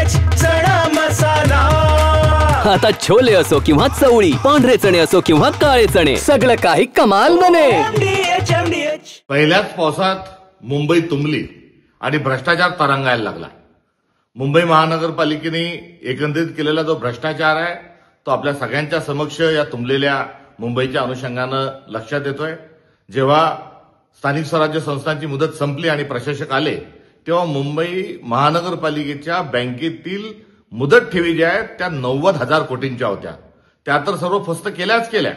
MDH चणा मसाला। आता छोले असो किंवा चवळी, पांढरे चणे असो किंवा काळे चणे, सगळं काही कमाल बने। MDH पहिल्याच पावसात मुंबई तुंबली आणि भ्रष्टाचार तरंगायला लागला। मुंबई महानगरपालिकेने एकंदरीत केलेला जो भ्रष्टाचार आहे तो आपल्या सगळ्यांच्या समक्ष या तुंबलेल्या मुंबईच्या अनुषंगानं लक्षात येतोय। जेव्हा स्थानिक स्वराज्य संस्थांची मुदत संपली आणि प्रशासक आले तेव्हा मुंबई महानगरपालिकेच्या बँकेतील मुदत ठेवी ज्या आहेत त्या 90,000 कोटींच्या होत्या। त्या तर सर्व फस्त केल्याच केल्या।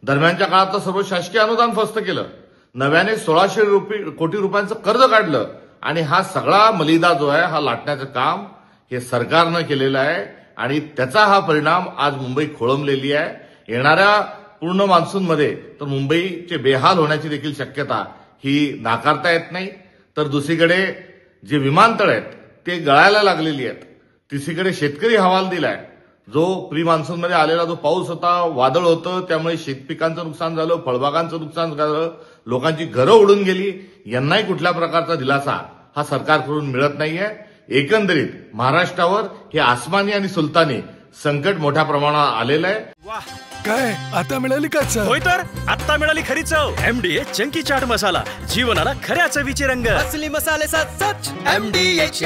दरम्यानच्या काळात तर सर्व शासकीय अनुदान फस्त केलं। नव्याने 1600 कोटी रुपयांचं कर्ज काढलं आणि हा सगळा मलिदा जो आहे हा लाटण्याचं काम हे सरकारनं केलेलं आहे आणि त्याचा हा परिणाम आज मुंबई खोळंबलेली आहे। येणाऱ्या पूर्ण मान्सूनमध्ये तर मुंबईचे बेहाल होण्याची देखील शक्यता ही नाकारता येत नाही। तर दुसरीकडे जे विमानतळ आहेत ते गळायला लागलेली आहेत। तिसरीकडे शेतकरी हवाल दिलाय। जो प्री मान्सूनमध्ये आलेला जो पाऊस होता, वादळ होतं, त्यामुळे शेतपिकांचं नुकसान झालं, फळबागांचं नुकसान झालं, लोकांची घरं उडून गेली। यांनाही कुठल्या प्रकारचा दिलासा हा सरकारकडून मिळत नाहीये। एकंदरीत महाराष्ट्रावर हे आसमानी आणि सुलतानी संकट मोठ्या प्रमाणात आलेलं आहे। वाह, काय आता मिळाली का चव? होय तर आता मिळाली खरी चव। MDH चंकी चाट मसाला, जीवनाला खऱ्या चवीचे रंग। असली मसाले साथ सच MDH